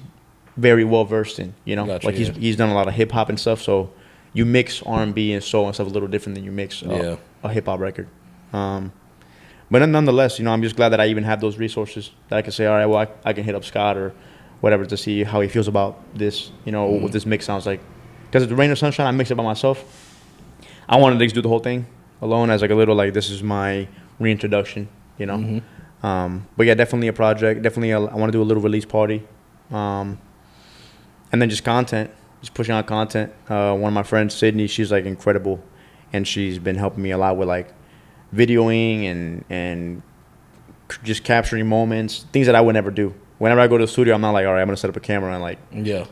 very well versed in, you know. Gotcha, like he's done a lot of hip hop and stuff. So you mix R&B and soul and stuff a little different than you mix a hip hop record. But nonetheless, you know, I'm just glad that I even have those resources that I can say, all right, well, I can hit up Scott or whatever to see how he feels about this, you know, what this mix sounds like. Because the Rain or Sunshine, I mixed it by myself. I wanted to just do the whole thing alone as like a little like this is my reintroduction, you know. But yeah, definitely a project. Definitely, I want to do a little release party, and then just content, just pushing out content. One of my friends, Sydney, she's like incredible and she's been helping me a lot with like videoing and just capturing moments, things that I would never do. Whenever I go to the studio, I'm not like, all right, I'm gonna set up a camera and like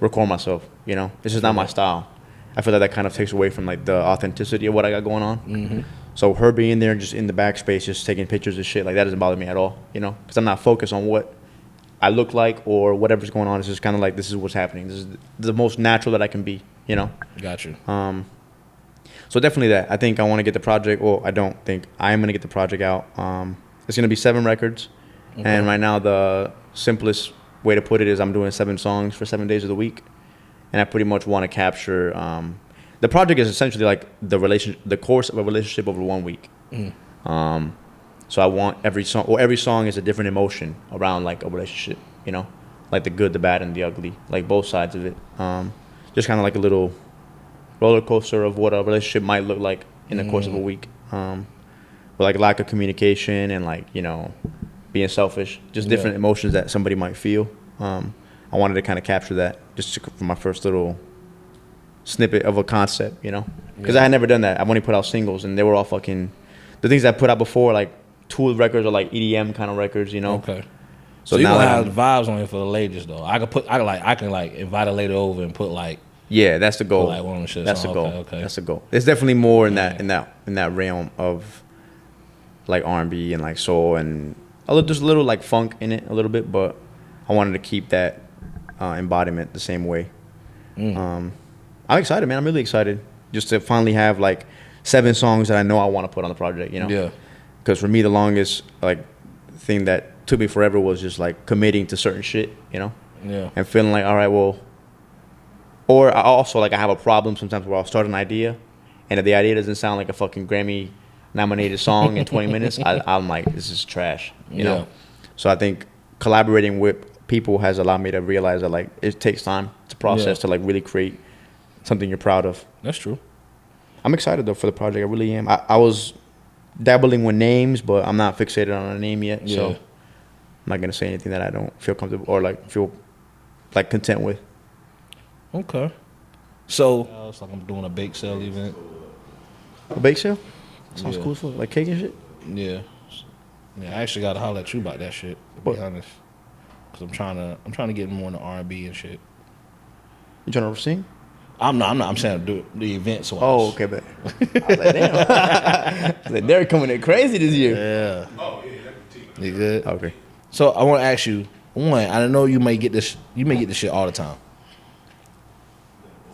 record myself. You know, it's just not my style. I feel like that kind of takes away from like the authenticity of what I got going on. Mm-hmm. So her being there, just in the backspace, just taking pictures of shit, like that doesn't bother me at all. You know, because I'm not focused on what I look like or whatever's going on. It's just kind of like, this is what's happening. This is the most natural that I can be. You know. Got you. So definitely that. I think I want to get the project. Well, I don't think I am gonna get the project out. It's gonna be 7 records, and right now the simplest way to put it is I'm doing 7 songs for 7 days of the week, and I pretty much want to capture. The project is essentially like the course of a relationship over 1 week. So I want every song is a different emotion around like a relationship. You know, like the good, the bad, and the ugly, like both sides of it. Just kind of like a little roller coaster of what a relationship might look like in the course of a week. With like lack of communication and like, you know, being selfish, just different emotions that somebody might feel. I wanted to kind of capture that just for my first little snippet of a concept, you know, because I had never done that. I've only put out singles and they were all fucking, the things I put out before, like Tool records or like EDM kind of records, you know. Okay. So you now gonna have vibes on it for the ladies though. I can invite a lady over and put like. Yeah, that's the goal. Like one of the shit that's the goal. Okay. That's the goal. There's definitely more in that realm of like R&B and like soul and there's a little like funk in it a little bit, but I wanted to keep that embodiment the same way. I'm excited, man. I'm really excited just to finally have like 7 songs that I know I want to put on the project. You know. Yeah. Because for me, the longest like thing that took me forever was just like committing to certain shit. You know. Yeah. And feeling like, all right, well. Or I also, like, I have a problem sometimes where I'll start an idea, and if the idea doesn't sound like a fucking Grammy-nominated song in 20 minutes, I'm like, this is trash, you know? So I think collaborating with people has allowed me to realize that, like, it takes time to process to, like, really create something you're proud of. That's true. I'm excited, though, for the project. I really am. I was dabbling with names, but I'm not fixated on a name yet, so I'm not going to say anything that I don't feel comfortable or, like, feel, like, content with. Okay. So it's like I'm doing a bake sale event. A bake sale? Sounds cool as fuck. Like cake and shit? Yeah. Yeah, I actually gotta holler at you about that shit, to be honest. Cause I'm trying to get more into R&B and shit. You trying to sing? I'm not. I'm saying do the events. Oh, okay, bet. I was like, damn. I was like, they're coming in crazy this year. Yeah. Oh yeah, you good? Okay. So I want to ask you one. I know you may get this. You may get this shit all the time.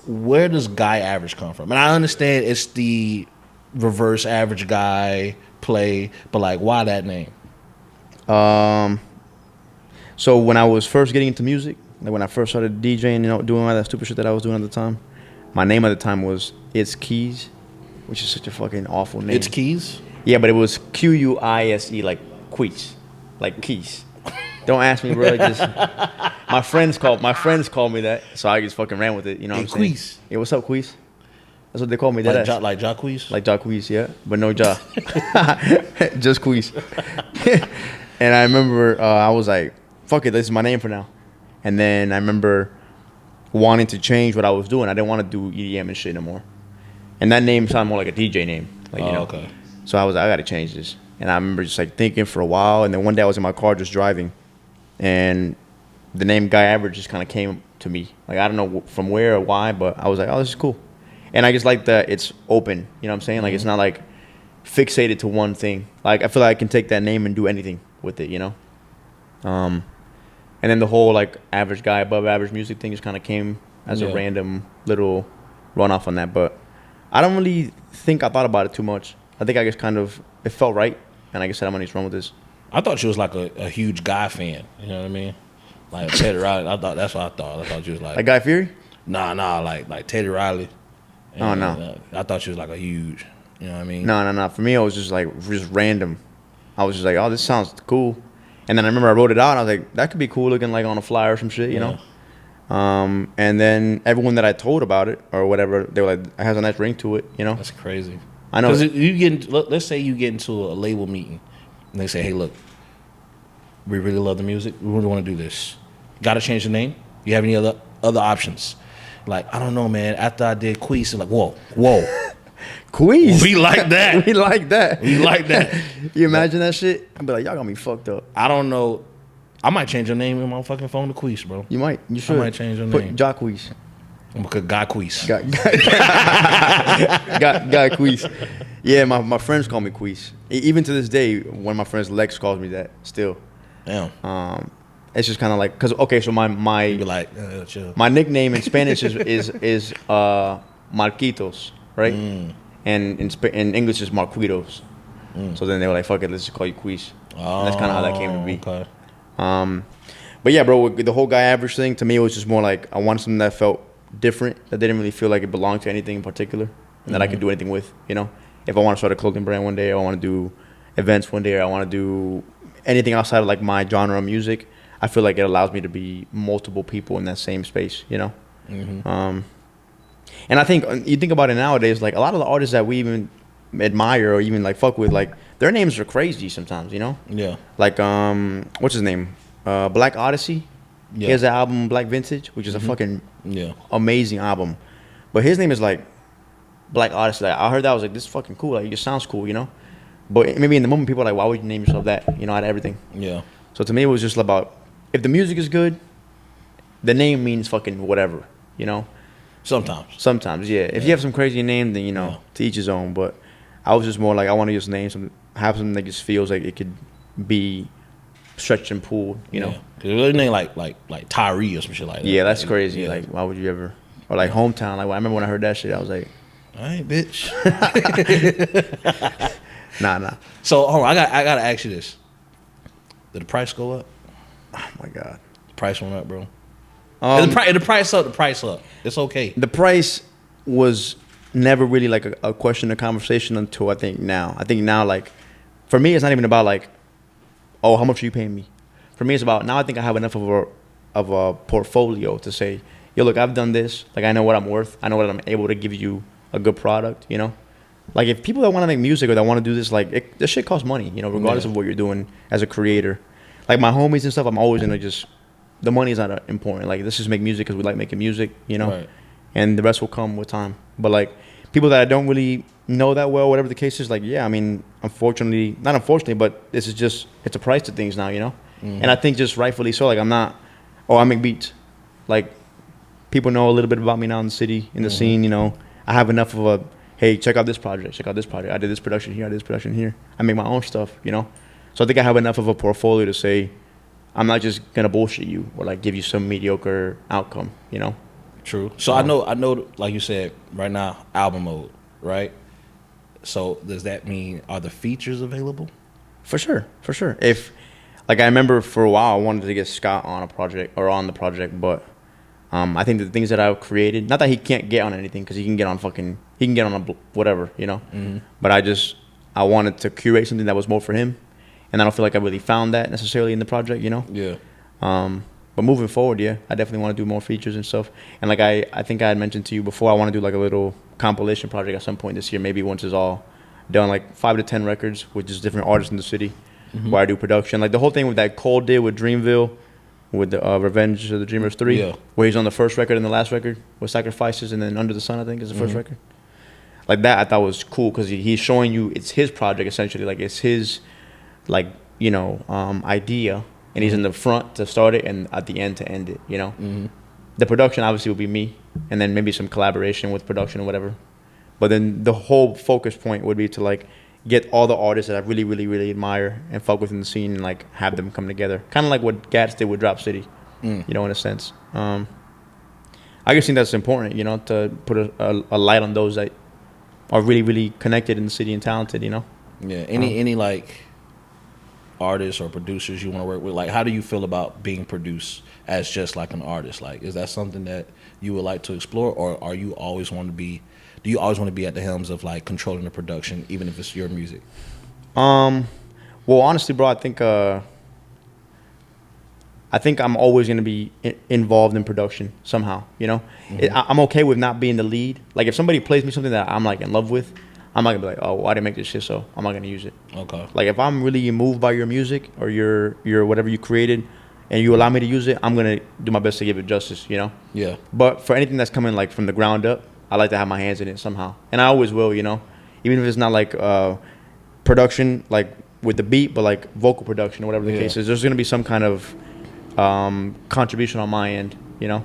Where does guy average come from? And I understand it's the reverse average guy play, but like, why that name? So when I was first getting into music, like when I first started DJing, you know, doing all that stupid shit that I was doing at the time, my name at the time was It's Keys, which is such a fucking awful name. It's Keys? Yeah, but it was Quise, like Queez, like keys. Don't ask me, bro. Just my friends called me that, so I just fucking ran with it. You know what I'm saying? Queez. Yeah, what's up, Queez? That's what they call me. Like Jacquees? Like Jacquees, yeah, but no Ja. Just Queez. And I remember I was like, fuck it, this is my name for now. And then I remember wanting to change what I was doing. I didn't want to do EDM and shit no more. And that name sounded more like a DJ name. Like, you know. Okay. So I was like, I got to change this. And I remember just like thinking for a while. And then one day I was in my car just driving. And the name Guy Average just kind of came to me. Like, I don't know from where or why, but I was like, oh, this is cool. And I just like that it's open. You know what I'm saying? Like, it's not like fixated to one thing. Like, I feel like I can take that name and do anything with it, you know? And then the whole, like, average guy, above average music thing just kind of came as a random little runoff on that. But I don't really think I thought about it too much. I think I just kind of, it felt right. And like I said, I'm going to just run with this. I thought you was like a huge Guy fan. You know what I mean? Like Teddy Riley. I thought that's what I thought. I thought you was like Guy Fieri? Nah, like Teddy Riley. And, oh no. I thought you was like a huge. You know what I mean? No. For me, it was just like just random. I was just like, oh, this sounds cool. And then I remember I wrote it out. And I was like, that could be cool looking like on a flyer or some shit, you know. And then everyone that I told about it or whatever, they were like, it has a nice ring to it, you know. That's crazy. I know. Because let's say you get into a label meeting, and they say, hey, look, we really love the music. We really want to do this. Got to change the name? You have any other options? Like, I don't know, man. After I did Queez, like, whoa. Queez. We like that. We like that. We like that. You imagine that shit? I'd be like, y'all got me fucked up. I don't know. I might change your name in my fucking phone to Queez, bro. You might. You should. I might change your Put name. Jock Queez. Because Guy Queez. Guy Queez. Yeah, my friends call me Queez. Even to this day, one of my friends, Lex, calls me that still. Damn. It's just kind of like, because, okay, so You be like, chill. my nickname in Spanish is Marquitos, right? And in English is Marquitos. So then they were like, fuck it, let's just call you Queez. And that's kind of how that came to be. Okay. But yeah, bro, the whole Guy Average thing, to me, it was just more like, I wanted something that felt different, that didn't really feel like it belonged to anything in particular, and that I could do anything with, you know? If I want to start a clothing brand one day, or I want to do events one day, or I want to do anything outside of like my genre of music, I feel like it allows me to be multiple people in that same space, you know? And I think, you think about it nowadays, like a lot of the artists that we even admire or even like fuck with, like their names are crazy sometimes, you know? Yeah. Like, what's his name? Black Odyssey. Yeah. He has an album, Black Vintage, which is a fucking Yeah. amazing album. But his name is like Black Odyssey. Like, I heard that, I was like, this is fucking cool. Like, it just sounds cool, you know? But maybe in the moment, people are like, why would you name yourself that? You know, out of everything. Yeah. So to me, it was just about, if the music is good, the name means fucking whatever, you know? Sometimes, yeah. If you have some crazy name, then, you know, Yeah. to each his own. But I was just more like, I want to just name something, have something that just feels like it could be stretched and pulled, you know? Cause it name like Tyree or some shit like that. Yeah, that's crazy. Yeah. Like, why would you ever? Or like Hometown. Like, I remember when I heard that shit, I was like, all right, bitch. nah. So hold on, I gotta ask you this: did the price go up? Oh my god. The price went up, bro. The price up. The price up. It's okay. The price was never really like a question or conversation until I think now. I think now, like, for me, it's not even about like, oh, how much are you paying me? For me, it's about, now I think I have enough of a portfolio to say, yo, look, I've done this. Like, I know what I'm worth. I know what I'm able to give you a good product, you know? Like, if people that want to make music or that want to do this, like, this shit costs money, you know, regardless of what you're doing as a creator. Like, my homies and stuff, I'm always going to just, the money's not important. Like, let's just make music because we like making music, you know? Right. And the rest will come with time. But, like, people that I don't really know that well, whatever the case is, like, yeah, I mean, not unfortunately, but this is just, it's a price to things now, you know? And I think just rightfully so. Like, I'm not, I make beats. Like, people know a little bit about me now in the city, in the scene, you know? I have enough of a, hey, check out this project, check out this project. I did this production here, I did this production here. I make my own stuff, you know? So I think I have enough of a portfolio to say, I'm not just gonna bullshit you or like give you some mediocre outcome, you know? True. So I know, like you said, right now, album mode, right? So does that mean, are the features available? For sure. If, like, I remember for a while I wanted to get Scott on the project, but I think the things that I've created, not that he can't get on anything, because he can get on whatever, you know? But I wanted to curate something that was more for him, and I don't feel like I really found that necessarily in the project, you know? Yeah. But moving forward, yeah, I definitely want to do more features and stuff. And like I think I had mentioned to you before, I want to do like a little compilation project at some point this year, maybe once it's all done, like 5 to 10 records with just different artists in the city, where I do production. Like the whole thing with that Cole did with Dreamville, with the Revenge of the Dreamers 3, where he's on the first record and the last record with Sacrifices, and then Under the Sun, I think, is the first record. Like that, I thought was cool, because he's showing you it's his project, essentially. Like, it's his, like, you know, idea, and he's in the front to start it and at the end to end it, you know? The production obviously will be me, and then maybe some collaboration with production or whatever. But then the whole focus point would be to, like, get all the artists that I really, really, really admire and fuck with in the scene, and like have them come together. Kind of like what Gats did with Drop City, you know, in a sense. I just think that's important, you know, to put a light on those that are really, really connected in the city and talented, you know. Yeah. Any like artists or producers you want to work with? Like, how do you feel about being produced as just like an artist? Like, is that something that you would like to explore, or are you always want to be? Do you always want to be at the helms of like controlling the production, even if it's your music? Well, honestly, bro, I think I'm always going to be involved in production somehow, you know? I'm okay with not being the lead. Like, if somebody plays me something that I'm like in love with, I'm not going to be like, oh, why did I make this shit, so I'm not going to use it. Okay. Like, if I'm really moved by your music or your whatever you created and you allow me to use it, I'm going to do my best to give it justice, you know? Yeah. But for anything that's coming like from the ground up, I like to have my hands in it somehow. And I always will, you know? even if it's not like production like with the beat, but like vocal production or whatever the case is. There's gonna be some kind of contribution on my end, you know.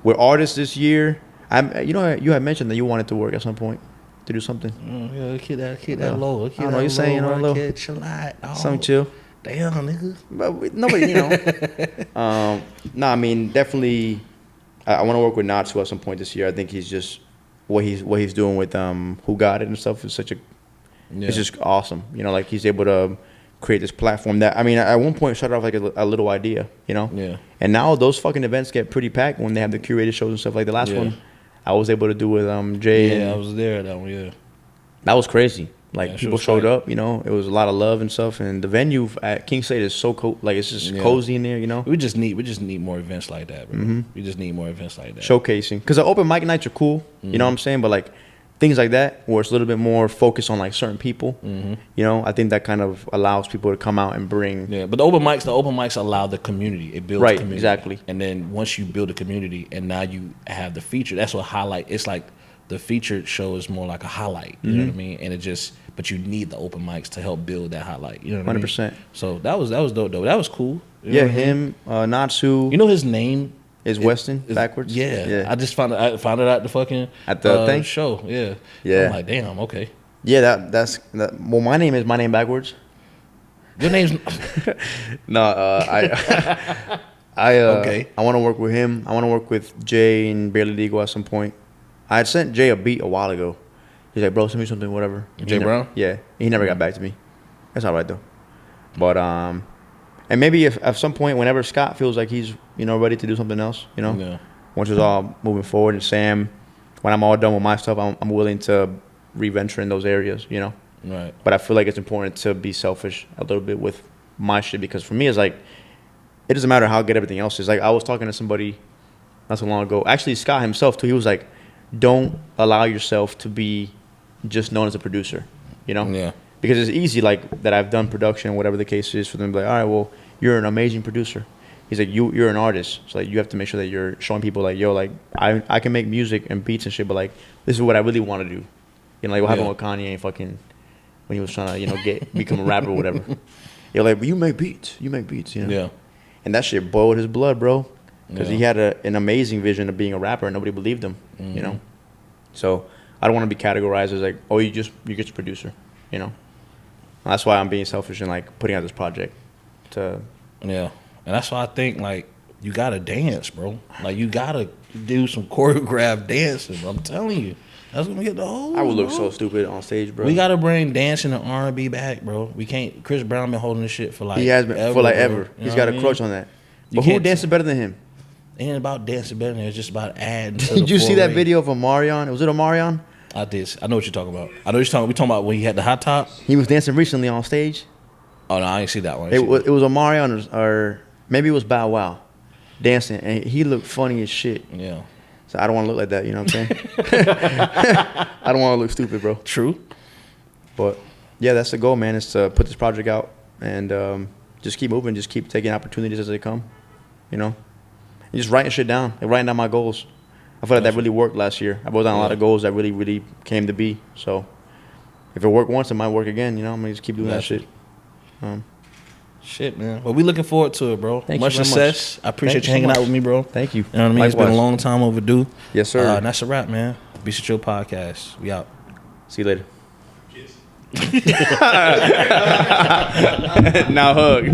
With artists this year, you had mentioned that you wanted to work at some point to do something. Yeah, keep that low. I don't know. You're saying a little. Kid, chill out. Dog. Something chill. Damn, nigga. But nobody, you know. No, I mean, definitely. I want to work with Natsu at some point this year. I think he's just what he's doing with Who Got It and stuff is such a. Yeah. It's just awesome. You know, like he's able to create this platform that, I mean, at one point it started off like a little idea, you know? Yeah. And now those fucking events get pretty packed when they have the curated shows and stuff. Like the last one I was able to do with Jay. Yeah, I was there that one, yeah. That was crazy. Like people showed up, you know? It was a lot of love and stuff. And the venue at King State is so cool. Like it's just cozy in there, you know? We just need more events like that, bro. Mm-hmm. We just need more events like that. Showcasing. Because the open mic nights are cool, you know what I'm saying? But like, things like that, where it's a little bit more focused on like certain people, you know, I think that kind of allows people to come out and bring. Yeah, but the open mics allow the community. It builds community. Exactly. And then once you build a community, and now you have the feature. That's what highlight. It's like the featured show is more like a highlight. You know what I mean? And but you need the open mics to help build that highlight. You know what I mean? 100%. So that was dope though. That was cool. You know him, Natsu. You know his name. Is Weston backwards? Yeah. I just found it out the fucking at the thing show. Yeah. I'm like, damn, okay. Yeah, that's well, my name backwards. Your name's no. Okay. I want to work with him. I want to work with Jay and Barely Legal at some point. I had sent Jay a beat a while ago. He's like, bro, send me something, whatever. Jay Brown? Yeah. He never got back to me. That's all right though. But and maybe if at some point, whenever Scott feels like he's, you know, ready to do something else, you know, once it's all moving forward, and Sam, when I'm all done with my stuff, I'm willing to re-venture in those areas, you know. Right. But I feel like it's important to be selfish a little bit with my shit, because for me, it's like, it doesn't matter how good everything else is. Like I was talking to somebody not so long ago, actually Scott himself too. He was like, don't allow yourself to be just known as a producer, you know. Yeah. Because it's easy, like, that I've done production, whatever the case is, for them to be like, all right, well, you're an amazing producer. He's like, you're an artist. So, like, you have to make sure that you're showing people, like, yo, like, I can make music and beats and shit, but, like, this is what I really want to do. You know, like, what happened with Kanye and fucking, when he was trying to, you know, become a rapper or whatever. You're like, but you make beats, you know? Yeah. And that shit boiled his blood, bro. Because he had an amazing vision of being a rapper and nobody believed him, you know? So, I don't want to be categorized as, like, oh, you're just a producer, you know? That's why I'm being selfish and like putting out this project. And that's why I think like you gotta dance, bro. Like you gotta do some choreographed dancing. Bro. I'm telling you, that's gonna get the whole. I would look so stupid on stage, bro. We gotta bring dancing and R&B back, bro. We can't. Chris Brown been holding this shit for like he has been for like ever. He's got a crutch on that. But who dances better than him? It ain't about dancing better than him. It's just about adding. Did you see that video of Omarion? Was it Omarion? I did. I know what you're talking about. I know what you're talking. We talking about when he had the hot top. He was dancing recently on stage. Oh no, I ain't see that one. It was Omarion or maybe it was Bow Wow, dancing, and he looked funny as shit. Yeah. So I don't want to look like that. You know what I'm saying? I don't want to look stupid, bro. True. But yeah, that's the goal, man. Is to put this project out and just keep moving, just keep taking opportunities as they come. You know, and just writing shit down, and writing down my goals. I feel like that really worked last year. I wrote down a lot of goals that really, really came to be. So if it worked once, it might work again. You know, I'm gonna just keep doing that shit. Shit, man. Well, we looking forward to it, bro. Thank much you success. I appreciate you hanging out with me, bro. Thank you. You know what I mean? Likewise. It's been a long time overdue. Yes, sir. And that's a wrap, man. beatsnchill podcast. We out. See you later. Now hug.